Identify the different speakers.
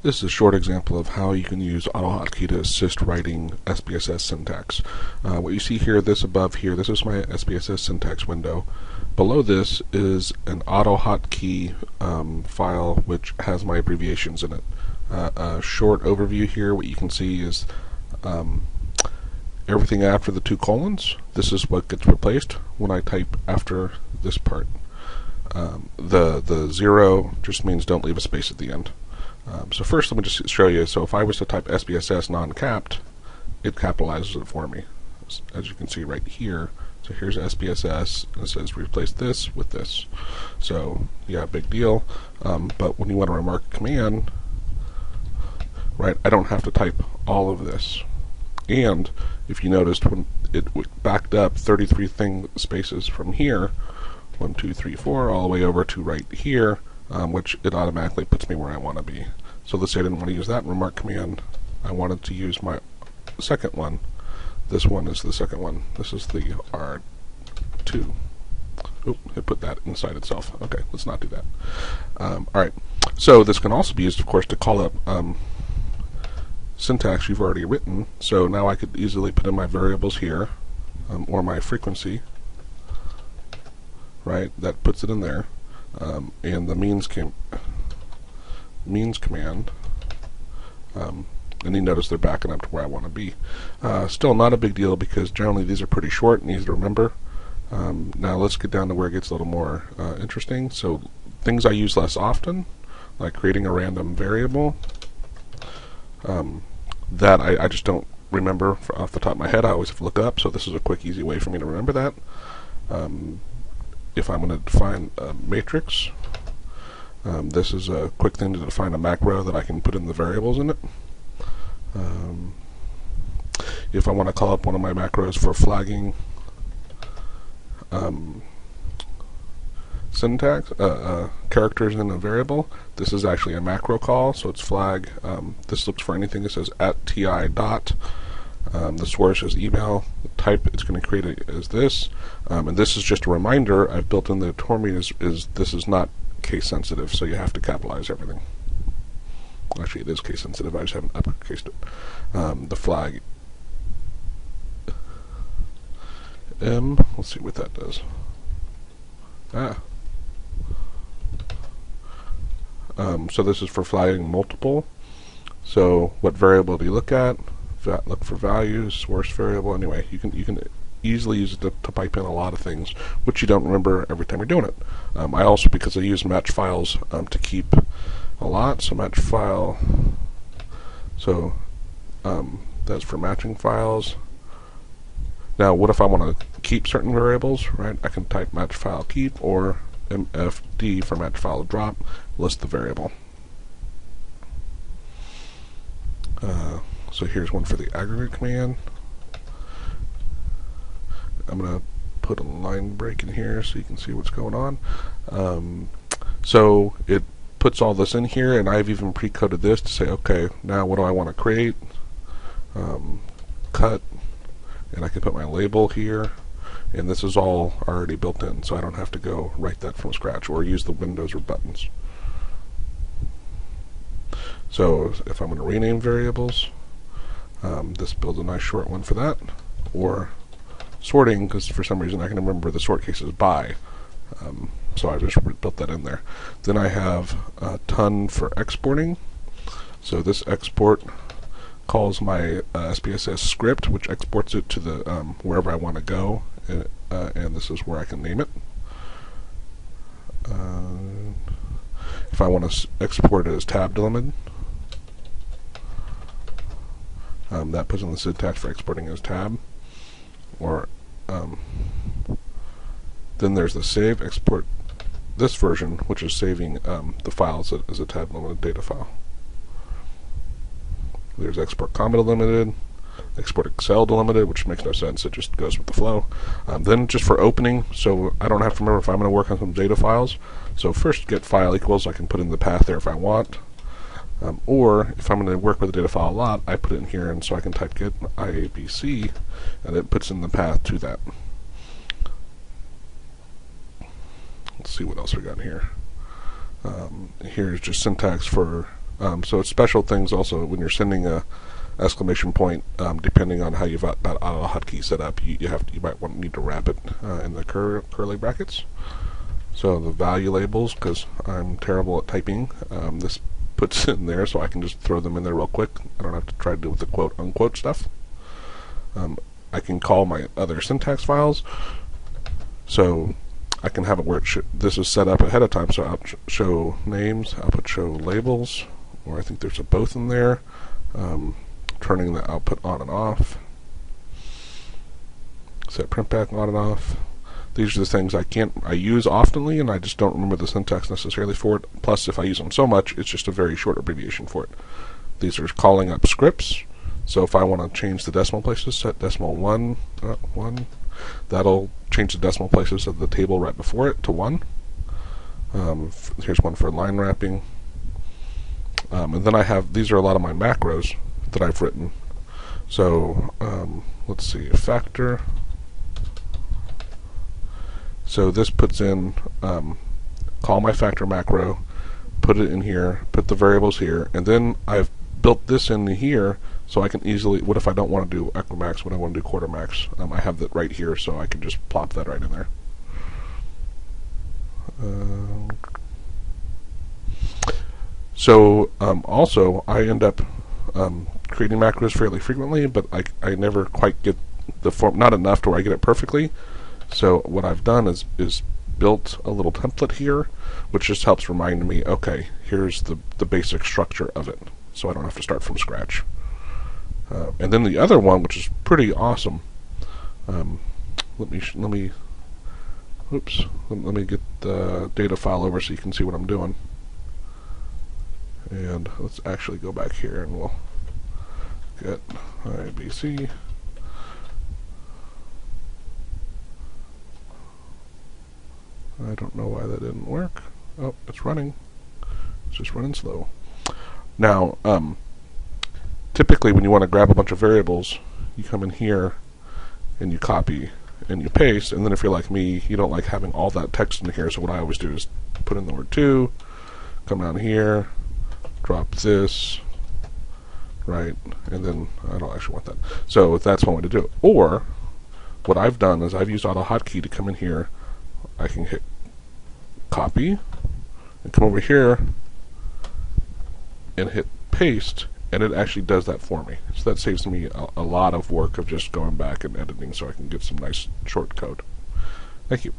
Speaker 1: This is a short example of how you can use AutoHotKey to assist writing SPSS syntax. What you see here, this above here, this is my SPSS syntax window. Below this is an AutoHotKey file which has my abbreviations in it. A short overview here, what you can see is everything after the 2 colons. This is what gets replaced when I type after this part. The 0 just means don't leave a space at the end. So first let me just show you. So if I was to type SPSS non-capped, it capitalizes it for me, as you can see right here. So here's SPSS, and it says replace this with this. So yeah, big deal. But when you want to remark a command, right, I don't have to type all of this. And if you noticed, when it backed up 33 spaces from here, 1, 2, 3, 4, all the way over to right here, which it automatically puts me where I want to be. So let's say I didn't want to use that remark command. I wanted to use my second one. This one is the second one. This is the R2. Oop, it put that inside itself. Okay, let's not do that. Alright, so this can also be used, of course, to call up syntax you've already written. So now I could easily put in my variables here, or my frequency. Right, that puts it in there. And the means command, and you notice they're backing up to where I want to be. Still not a big deal because generally these are pretty short and easy to remember. Now let's get down to where it gets a little more interesting. So things I use less often, like creating a random variable, that I just don't remember off the top of my head. I always have to look up, so this is a quick, easy way for me to remember that. If I'm going to define a matrix, this is a quick thing to define a macro that I can put in the variables in it. If I want to call up one of my macros for flagging syntax, characters in a variable, this is actually a macro call, so it's flag. This looks for anything that says @ti dot. The source is email. The type it's going to create it as this, and this is just a reminder I've built in the tutorial is this is not case sensitive, so you have to capitalize everything. Actually, it is case sensitive. I just haven't uppercased it. The flag M. Let's see what that does. So this is for flagging multiple. So what variable do you look at? Look for values, source variable. Anyway, you can easily use it to pipe in a lot of things, which you don't remember every time you're doing it. I also, because I use match files to keep a lot, so match file. So that's for matching files. Now, what if I want to keep certain variables? Right, I can type match file keep or mfd for match file drop. List the variable. So here's one for the aggregate command. I'm going to put a line break in here so you can see what's going on. So it puts all this in here, and I've even pre-coded this to say, okay, now what do I want to create? Cut, and I can put my label here, and this is all already built in, so I don't have to go write that from scratch or use the windows or buttons. So if I'm going to rename variables, this builds a nice short one for that, or sorting, because for some reason I can remember the sort case is by, so I just built that in there. Then I have a ton for exporting. So this export calls my SPSS script, which exports it to the wherever I want to go, and this is where I can name it. If I want to export it as tab delimited, that puts in the syntax for exporting as tab. Or then there's the save, export this version, which is saving the files as a tab delimited data file. There's export comma delimited, export Excel delimited, which makes no sense, it just goes with the flow. Then just for opening, so I don't have to remember if I'm going to work on some data files. So first get file equals, I can put in the path there if I want. Or if I'm going to work with a data file a lot, I put it in here, and so I can type get IABC, and it puts in the path to that. Let's see what else we got here. Here's just syntax for So it's special things also when you're sending a exclamation point, depending on how you've got that AutoHotKey set up, you might need to wrap it in the curly brackets. So the value labels, because I'm terrible at typing, this puts in there so I can just throw them in there real quick. I don't have to try to deal with the quote unquote stuff. I can call my other syntax files, so I can have it where this is set up ahead of time. So I'll show names, output show labels, or I think there's a both in there. Turning the output on and off. Set print back on and off. These are the things I use oftenly, and I just don't remember the syntax necessarily for it. Plus, if I use them so much, it's just a very short abbreviation for it. These are calling up scripts. So if I want to change the decimal places, set decimal 1, that'll change the decimal places of the table right before it to 1. Here's one for line wrapping. And then I have, these are a lot of my macros that I've written. So let's see, factor. So this puts in call my factor macro, put it in here, put the variables here, and then I've built this in here so I can easily, what if I don't want to do equimax, what I want to do quarter max? I have that right here, so I can just plop that right in there. Also, I end up creating macros fairly frequently, but I never quite get the form, not enough to where I get it perfectly. So what I've done is built a little template here, which just helps remind me, okay, here's the basic structure of it, so I don't have to start from scratch. And then the other one, which is pretty awesome, let me get the data file over so you can see what I'm doing. And let's actually go back here and we'll get IBC. I don't know why that didn't work. Oh, it's running. It's just running slow. Now, typically when you want to grab a bunch of variables, you come in here and you copy and you paste, and then if you're like me, you don't like having all that text in here, so what I always do is put in the word to, come down here, drop this, right, and then I don't actually want that. So that's one way to do it. Or, what I've done is I've used AutoHotKey to come in here. I can hit copy and come over here and hit paste, and it actually does that for me. So that saves me a lot of work of just going back and editing so I can get some nice short code. Thank you.